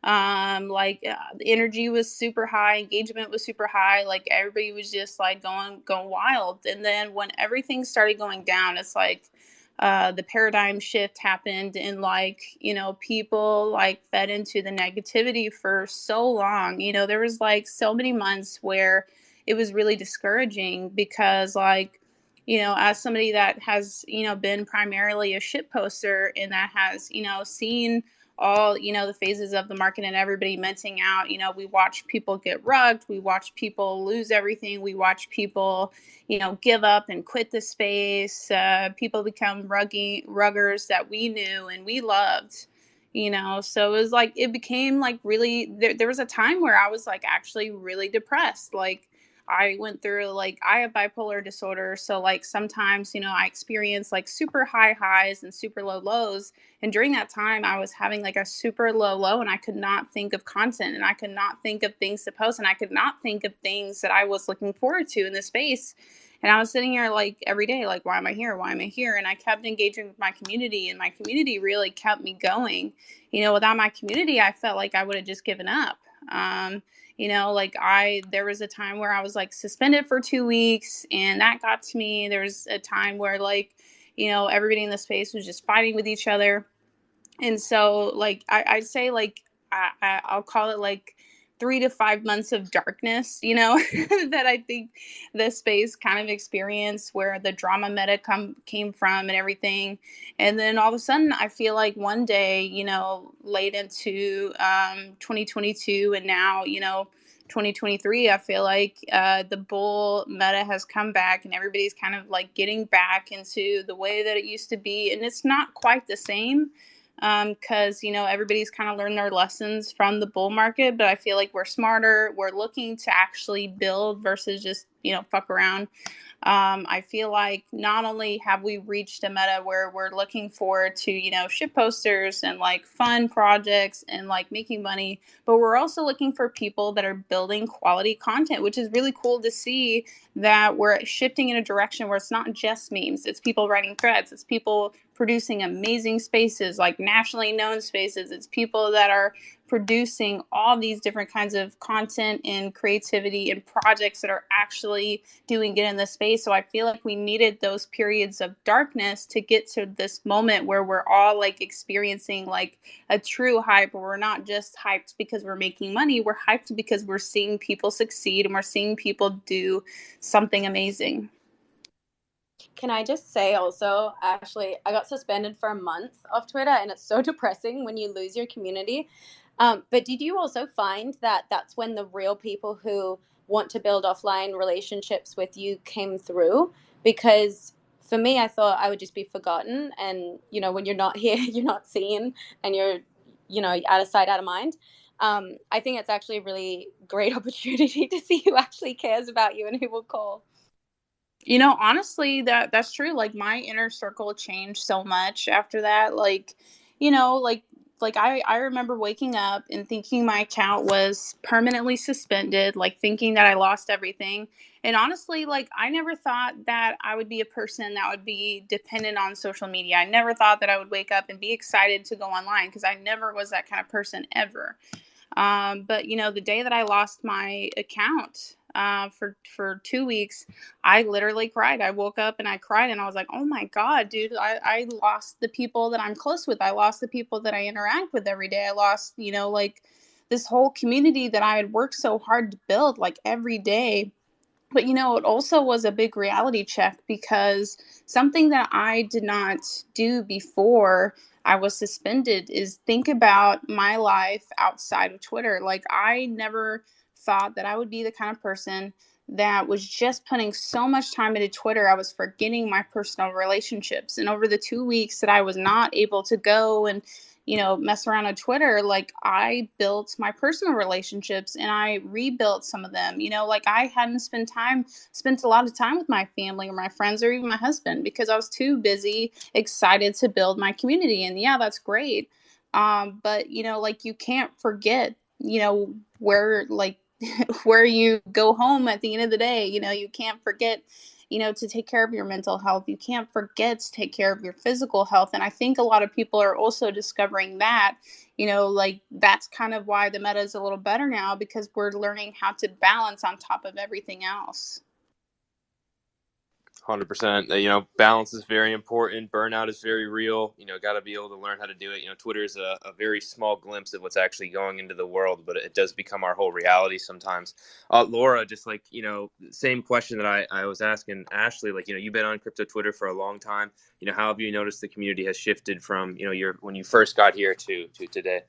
The energy was super high, engagement was super high, like everybody was just like going wild. And then when everything started going down, it's like the paradigm shift happened, and like, you know, people like fed into the negativity for so long. You know, there was like so many months where it was really discouraging because, like, you know, as somebody that has, you know, been primarily a shit poster and that has, you know, seen all, you know, the phases of the market and everybody minting out, you know, we watch people get rugged, we watch people lose everything, we watch people, you know, give up and quit the space. People become ruggers that we knew and we loved, you know. So it was like, it became like really, there was a time where I was like actually really depressed. Like I went through, like, I have bipolar disorder. So like sometimes, you know, I experience like super high highs and super low lows. And during that time, I was having like a super low, and I could not think of content, and I could not think of things to post, and I could not think of things that I was looking forward to in this space. And I was sitting here like every day, like, why am I here? Why am I here? And I kept engaging with my community, and my community really kept me going. You know, without my community, I felt like I would have just given up. You know, like there was a time where I was like suspended for 2 weeks, and that got to me. There was a time where, like, you know, everybody in the space was just fighting with each other. And so, like, I'd say, like, I'll call it like 3 to 5 months of darkness, you know, that I think the space kind of experienced, where the drama meta came from and everything. And then all of a sudden, I feel like one day, you know, late into 2022 and now, you know, 2023, I feel like the bull meta has come back, and everybody's kind of like getting back into the way that it used to be. And it's not quite the same, because, you know, everybody's kind of learned their lessons from the bull market, but I feel like we're smarter. We're looking to actually build versus just, you know, fuck around. I feel like not only have we reached a meta where we're looking forward to, you know, ship posters and like fun projects and like making money, but we're also looking for people that are building quality content, which is really cool to see that we're shifting in a direction where it's not just memes. It's people writing threads. It's people producing amazing spaces, like nationally known spaces. It's people that are producing all these different kinds of content and creativity and projects that are actually doing good in the space. So I feel like we needed those periods of darkness to get to this moment where we're all like experiencing like a true hype, where we're not just hyped because we're making money. We're hyped because we're seeing people succeed and we're seeing people do something amazing. Can I just say also, Ashley, I got suspended for a month off Twitter, and it's so depressing when you lose your community. But did you also find that that's when the real people who want to build offline relationships with you came through? Because for me, I thought I would just be forgotten. And, you know, when you're not here, you're not seen, and you're, you know, out of sight, out of mind. I think it's actually a really great opportunity to see who actually cares about you and who will call. You know, honestly, that's true. Like my inner circle changed so much after that. Like, you know, like I remember waking up and thinking my account was permanently suspended, like thinking that I lost everything. And honestly, like I never thought that I would be a person that would be dependent on social media. I never thought that I would wake up and be excited to go online, because I never was that kind of person ever. But you know, the day that I lost my account for 2 weeks, I literally cried. I woke up and I cried, and I was like, oh my God, dude, I lost the people that I'm close with. I lost the people that I interact with every day. I lost, you know, like this whole community that I had worked so hard to build, like every day. But, you know, it also was a big reality check, because something that I did not do before I was suspended is think about my life outside of Twitter. Like, I never thought that I would be the kind of person that was just putting so much time into Twitter. I was forgetting my personal relationships. And over the 2 weeks that I was not able to go and, you know, mess around on Twitter, like I built my personal relationships and I rebuilt some of them. You know, like I hadn't spent a lot of time with my family or my friends or even my husband, because I was too busy excited to build my community. And yeah, that's great. But you know, like you can't forget where like where you go home at the end of the day. You can't forget, to take care of your mental health. You can't forget to take care of your physical health. And I think a lot of people are also discovering that, like that's kind of why the meta is a little better now, because we're learning how to balance on top of everything else. 100%. Balance is very important. Burnout is very real. Got to be able to learn how to do it. Twitter is a very small glimpse of what's actually going into the world, but it does become our whole reality sometimes. Laura, just like, same question that I was asking Ashley, like, you've been on crypto Twitter for a long time. How have you noticed the community has shifted from, when you first got here to today?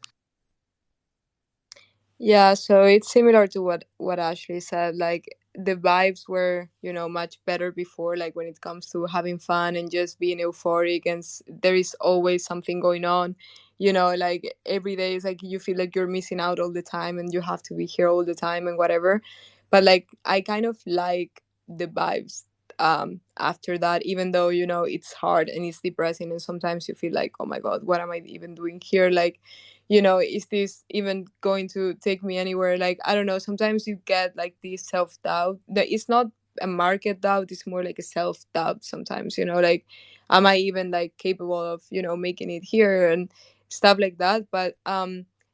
Yeah, so it's similar to what Ashley said. Like the vibes were, much better before. Like when it comes to having fun and just being euphoric, and there is always something going on. Like every day is like you feel like you're missing out all the time, and you have to be here all the time and whatever. But like I kind of like the vibes after that, even though it's hard and it's depressing, and sometimes you feel like, oh my god, what am I even doing here? Like, is this even going to take me anywhere? Like, I don't know, sometimes you get like this self-doubt that it's not a market doubt, it's more like a self-doubt sometimes, like, am I even like capable of making it here and stuff like that. But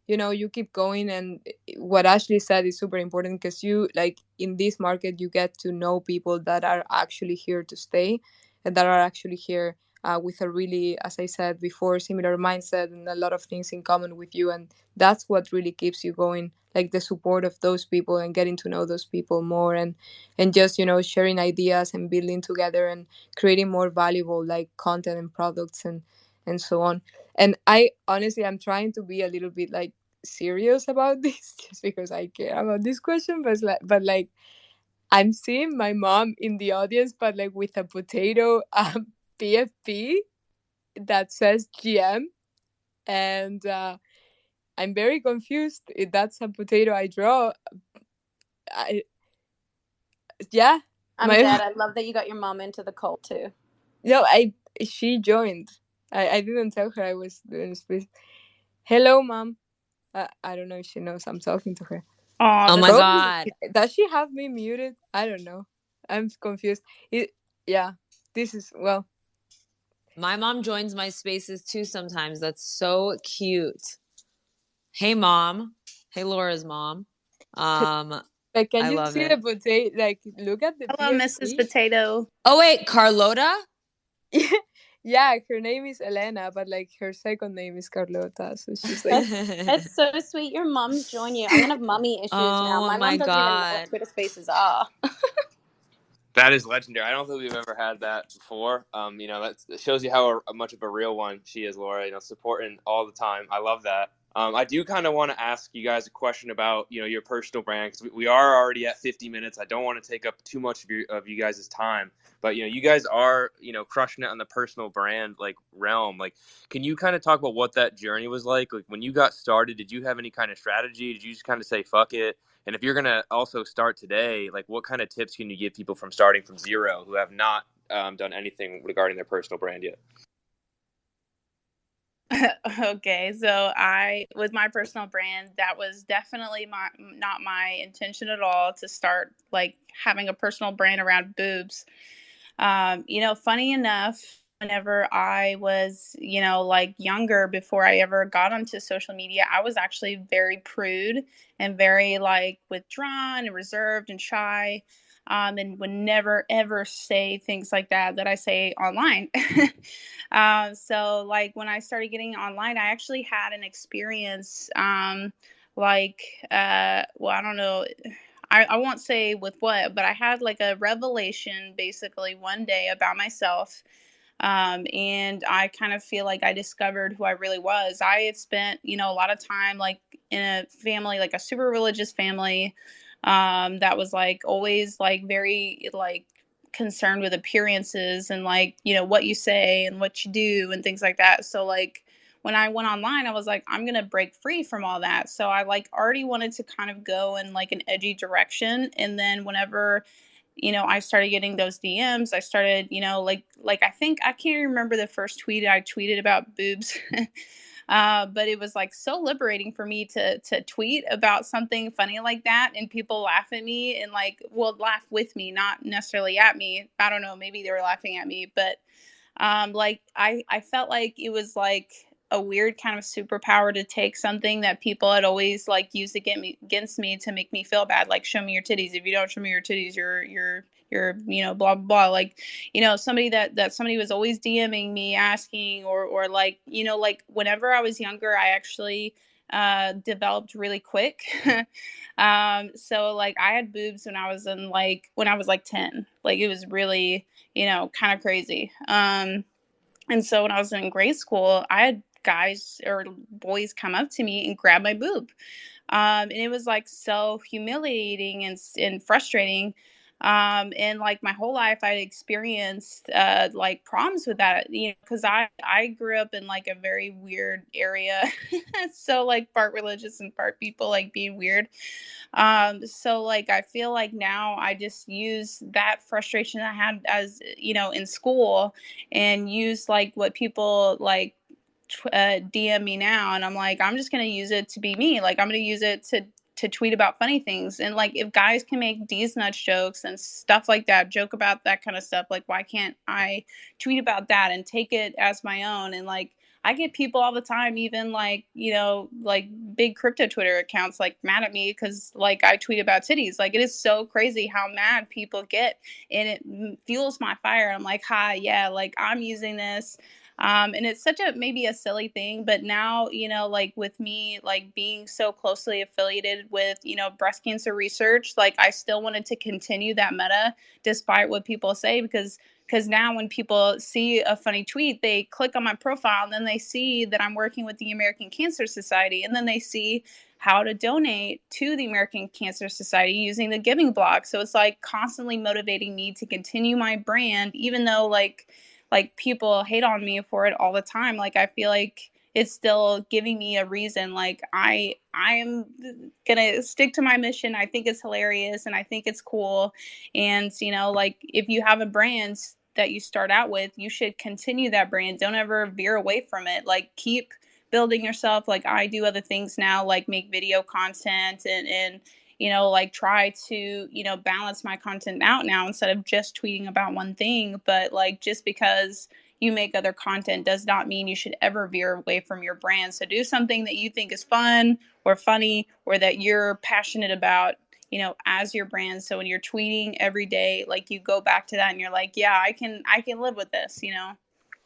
you keep going, and what Ashley said is super important, because you, like, in this market you get to know people that are actually here to stay, and that are actually here with a really, as I said before, similar mindset and a lot of things in common with you. And that's what really keeps you going, like the support of those people and getting to know those people more, and just sharing ideas and building together and creating more valuable like content and products and so on. And I honestly, I'm trying to be a little bit like serious about this just because I care about this question, but like I'm seeing my mom in the audience, but like with a potato PFP that says GM, and I'm very confused if that's a potato I draw. I, yeah, I'm dead. I love that you got your mom into the cult too. no, she joined. I didn't tell her I was doing this. Hello, mom. I don't know if she knows I'm talking to her. Oh my god. Does she have me muted? I don't know. I'm confused. Yeah, this is, well. My mom joins my spaces too sometimes. That's so cute. Hey, mom. Hey, Laura's mom. Like, can I you love see it. the potato? Like, look at the Hello, PFP. Mrs. Potato. Oh wait, Carlota? Yeah, her name is Elena, but like her second name is Carlota. So she's like, That's so sweet. Your mom joined you. I'm gonna have mommy issues now. Oh My my mom doesn't even know god. what Twitter Spaces are. That is legendary. I don't think we've ever had that before. That shows you how much of a real one she is, Laura. Supporting all the time. I love that. I do kind of want to ask you guys a question about your personal brand, because we are already at 50 minutes. I don't want to take up too much of you guys' time, but you guys are crushing it on the personal brand like realm. Like, can you kind of talk about what that journey was like? Like when you got started, did you have any kind of strategy? Did you just kind of say fuck it? And if you're going to also start today, like what kind of tips can you give people from starting from zero who have not done anything regarding their personal brand yet? Okay, so with my personal brand, that was definitely not my intention at all to start like having a personal brand around boobs. Funny enough, whenever I was, like younger, before I ever got onto social media, I was actually very prude and very like withdrawn and reserved and shy. And would never ever say things like that I say online. So like when I started getting online, I actually had an experience, well, I don't know. I won't say with what, but I had like a revelation basically one day about myself. And I kind of feel like I discovered who I really was. I had spent, a lot of time like in a family, like a super religious family, that was like always like very like concerned with appearances and like, what you say and what you do and things like that. So like when I went online, I was like, I'm going to break free from all that. So I like already wanted to kind of go in like an edgy direction. And then whenever, I started getting those DMs, I started, like I think I can't remember the first tweet I tweeted about boobs. But it was like so liberating for me to tweet about something funny like that, and people laugh at me and like, well, laugh with me, not necessarily at me. I don't know, maybe they were laughing at me, but like I felt like it was like a weird kind of superpower to take something that people had always like used against me to make me feel bad, like show me your titties. If you don't show me your titties, you're blah blah blah. Like, somebody that somebody was always DMing me asking, or like, like whenever I was younger, I actually developed really quick. So like I had boobs when I was like 10. Like it was really, kind of crazy. And so when I was in grade school, I had guys or boys come up to me and grab my boob. And it was like so humiliating and frustrating. And like my whole life I experienced like problems with that, because I grew up in like a very weird area. So like part religious and part people like being weird. So like I feel like now I just use that frustration I had as, in school, and use like what people like DM me now, and I'm like, I'm just gonna use it to be me. Like I'm gonna use it to tweet about funny things. And like if guys can make D's nuts jokes and stuff like that, joke about that kind of stuff, like why can't I tweet about that and take it as my own? And like I get people all the time, even like, like big crypto Twitter accounts, like mad at me because like I tweet about titties. Like it is so crazy how mad people get, and it fuels my fire. I'm like, hi, yeah, like I'm using this. And it's such a maybe a silly thing, but now, like with me, like being so closely affiliated with, breast cancer research, like I still wanted to continue that meta despite what people say, because now when people see a funny tweet, they click on my profile and then they see that I'm working with the American Cancer Society, and then they see how to donate to the American Cancer Society using the giving block. So it's like constantly motivating me to continue my brand, even though like people hate on me for it all the time. Like I feel like it's still giving me a reason. Like I am gonna stick to my mission. I think it's hilarious and I think it's cool. And like if you have a brand that you start out with, you should continue that brand. Don't ever veer away from it. Like keep building yourself. Like I do other things now, like make video content and like try to, balance my content out now instead of just tweeting about one thing. But like just because you make other content does not mean you should ever veer away from your brand. So do something that you think is fun or funny or that you're passionate about, as your brand. So when you're tweeting every day, like you go back to that and you're like, yeah, I can live with this.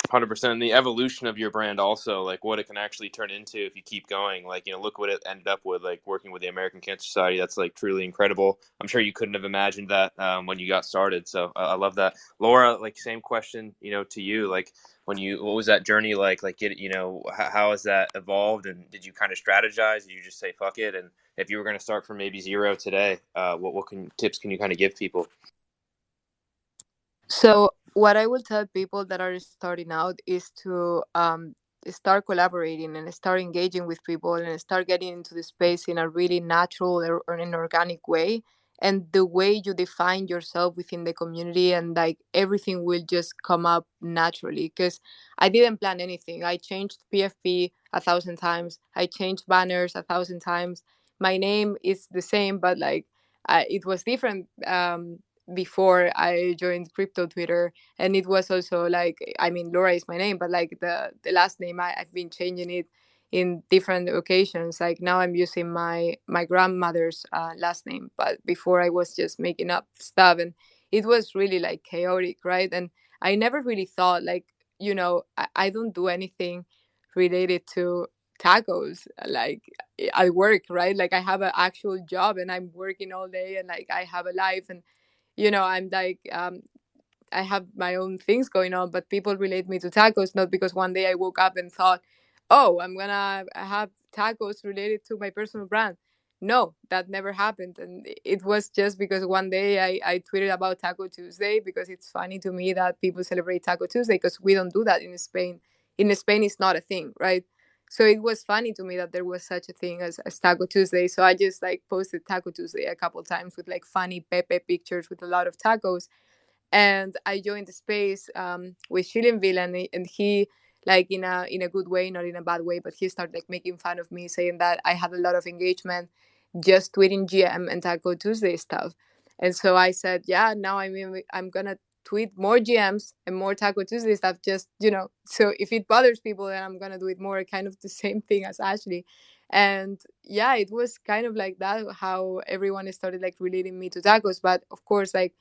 100%. The evolution of your brand also, like what it can actually turn into if you keep going. Like, look what it ended up with, like working with the American Cancer Society. That's like truly incredible. I'm sure you couldn't have imagined that when you got started. So I love that. Laura, like same question, to you. Like what was that journey like? Like, how has that evolved? And did you kind of strategize? Did you just say, fuck it? And if you were going to start from maybe zero today, what tips can you kind of give people? So what I will tell people that are starting out is to start collaborating and start engaging with people and start getting into the space in a really natural or an organic way. And the way you define yourself within the community, and like everything will just come up naturally. Because I didn't plan anything. I changed PFP 1,000 times. I changed banners 1,000 times. My name is the same, but like it was different. Before I joined crypto Twitter, and it was also like, I mean, Laura is my name, but like the last name, I've been changing it in different occasions. Like now I'm using my grandmother's last name, but before I was just making up stuff, and it was really like chaotic, right? And I never really thought like, I don't do anything related to tacos. Like I work, right? Like I have an actual job and I'm working all day, and like I have a life, and I'm like, I have my own things going on, but people relate me to tacos not because one day I woke up and thought, oh, I'm gonna have tacos related to my personal brand. No, that never happened. And it was just because one day I tweeted about Taco Tuesday because it's funny to me that people celebrate Taco Tuesday, because we don't do that in Spain. In Spain, it's not a thing, right? So it was funny to me that there was such a thing as Taco Tuesday. So I just like posted Taco Tuesday a couple times with like funny Pepe pictures with a lot of tacos. And I joined the space with Shillenville, and he like in a good way, not in a bad way, but he started like making fun of me, saying that I had a lot of engagement just tweeting GM and Taco Tuesday stuff. And so I said, yeah, now I mean I'm gonna tweet more GMs and more Taco Tuesday stuff, just, you know, so if it bothers people, then I'm gonna do it more, kind of the same thing as Ashley. And yeah, it was kind of like that, how everyone started like relating me to tacos. But of course, like,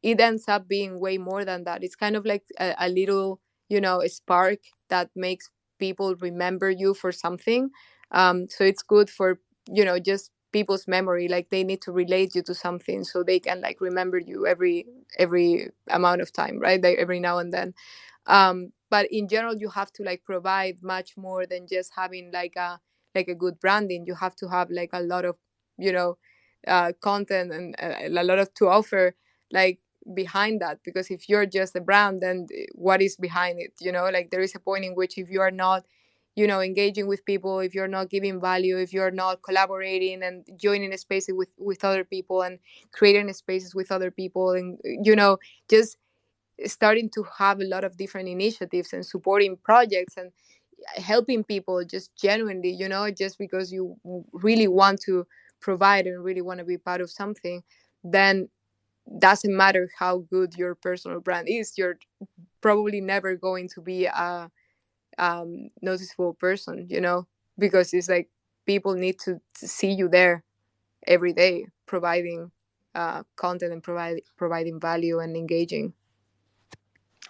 it ends up being way more than that. It's kind of like a little, you know, a spark that makes people remember you for something. So it's good for, you know, just people's memory. Like, they need to relate you to something so they can like remember you every amount of time, right? Like every now and then. But in general, you have to like provide much more than just having like a good branding. You have to have like a lot of, you know, content and a lot of to offer, like, behind that. Because if you're just a brand, then what is behind it? You know, like, there is a point in which if you are not, you know, engaging with people, if you're not giving value, if you're not collaborating and joining a space with other people and creating spaces with other people, and, you know, just starting to have a lot of different initiatives and supporting projects and helping people just genuinely, you know, just because you really want to provide and really want to be part of something, then doesn't matter how good your personal brand is, you're probably never going to be a noticeable person, you know, because it's like people need to see you there every day providing content and providing value and engaging.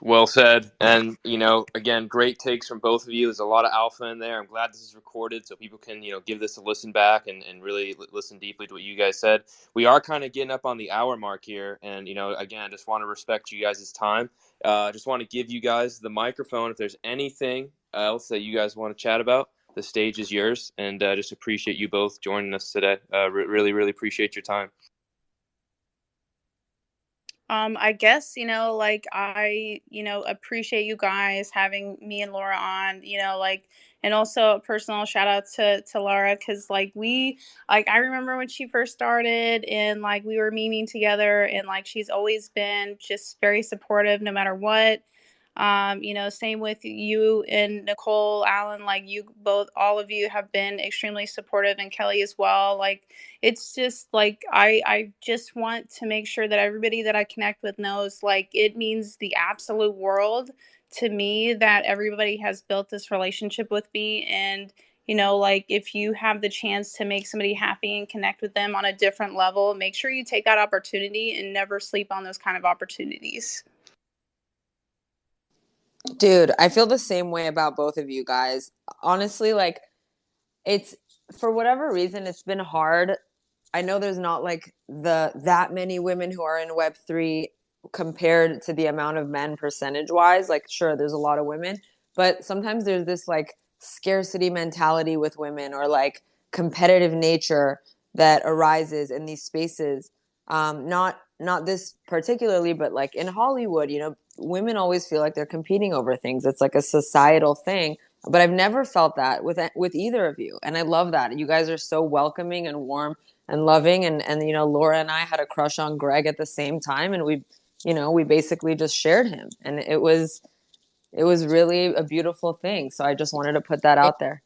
Well said. And, you know, again, great takes from both of you. There's a lot of alpha in there. I'm glad this is recorded so people can, you know, give this a listen back and really listen deeply to what you guys said. We are kind of getting up on the hour mark here. And, you know, again, just want to respect you guys' time. Just want to give you guys the microphone. If there's anything else that you guys want to chat about, the stage is yours. And just appreciate you both joining us today. Really, really appreciate your time. I guess, you know, like I, you know, appreciate you guys having me and Laura on, you know, like, and also a personal shout out to Laura, because like I remember when she first started and like we were memeing together, and like she's always been just very supportive no matter what. You know, same with you and Nicole, Alan, like you both, all of you have been extremely supportive, and Kelly as well. Like, it's just like, I just want to make sure that everybody that I connect with knows, like, it means the absolute world to me that everybody has built this relationship with me. And, you know, like, if you have the chance to make somebody happy and connect with them on a different level, make sure you take that opportunity and never sleep on those kind of opportunities. Dude, I feel the same way about both of you guys. Honestly, like, it's, for whatever reason, it's been hard. I know there's not like that many women who are in Web3 compared to the amount of men percentage wise. Like, sure, there's a lot of women, but sometimes there's this like scarcity mentality with women, or like competitive nature that arises in these spaces. Not this particularly, but like in Hollywood, you know, women always feel like they're competing over things. It's like a societal thing. But I've never felt that with either of you, and I love that. You guys are so welcoming and warm and loving, and you know, Laura and I had a crush on Greg at the same time, and we basically just shared him, and it was really a beautiful thing. So I just wanted to put that out there.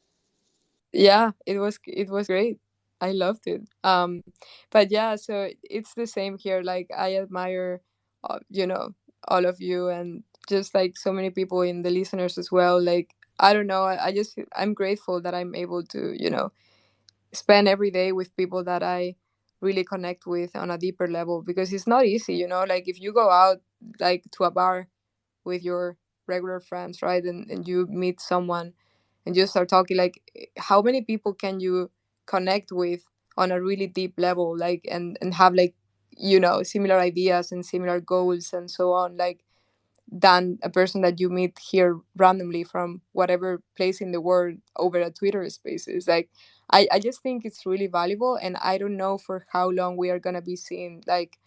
Yeah, it was great. I loved it. But yeah, so it's the same here. Like, I admire, you know, all of you, and just like so many people in the listeners as well. Like, I don't know, I'm grateful that I'm able to, you know, spend every day with people that I really connect with on a deeper level, because it's not easy, you know. Like, if you go out like to a bar with your regular friends, right, and you meet someone and you start talking, like, how many people can you connect with on a really deep level, like, and have, like, you know, similar ideas and similar goals and so on, like, than a person that you meet here randomly from whatever place in the world over a Twitter spaces. Like, I just think it's really valuable, and I don't know for how long we are gonna be seeing like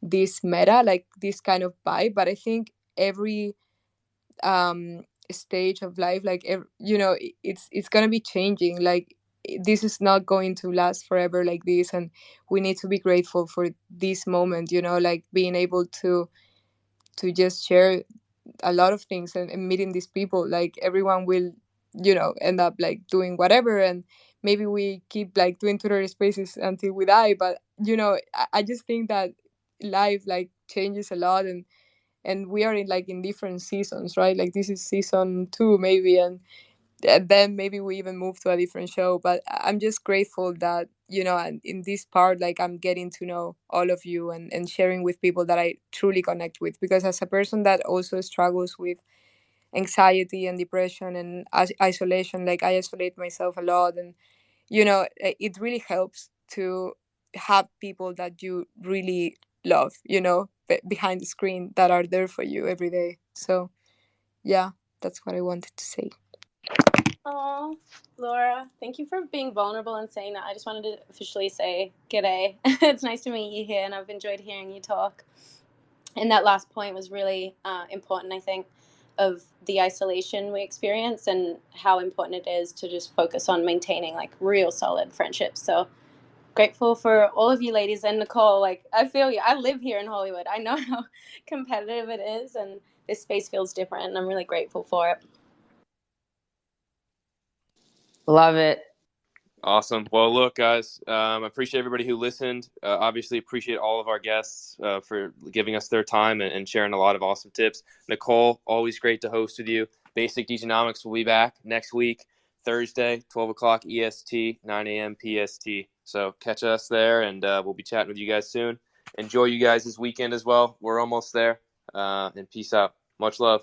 this meta, like this kind of vibe. But I think every stage of life, like, you know, it's gonna be changing. Like, this is not going to last forever like this, and we need to be grateful for this moment, you know, like being able to just share a lot of things, and meeting these people. Like everyone will, you know, end up like doing whatever, and maybe we keep like doing Twitter spaces until we die. But you know, I just think that life like changes a lot, and we are in like in different seasons, right? Like this is season 2 maybe, and then maybe we even move to a different show. But I'm just grateful that, you know, and in this part, like I'm getting to know all of you, and sharing with people that I truly connect with, because as a person that also struggles with anxiety and depression and isolation, like I isolate myself a lot, and you know, it really helps to have people that you really love, you know, behind the screen, that are there for you every day. So yeah, that's what I wanted to say. Oh, Laura, thank you for being vulnerable and saying that. I just wanted to officially say g'day. It's nice to meet you here, and I've enjoyed hearing you talk. And that last point was really important, I think, of the isolation we experience and how important it is to just focus on maintaining like real solid friendships. So grateful for all of you ladies, and Nicole, like I feel you. I live here in Hollywood. I know how competitive it is, and this space feels different, and I'm really grateful for it. Love it. Awesome. Well, look, guys, appreciate everybody who listened. Obviously, appreciate all of our guests for giving us their time and sharing a lot of awesome tips. Nicole, always great to host with you. Basic Degenomics will be back next week, Thursday, 12 o'clock EST, 9 a.m. PST. So catch us there, and we'll be chatting with you guys soon. Enjoy you guys this weekend as well. We're almost there. And peace out. Much love.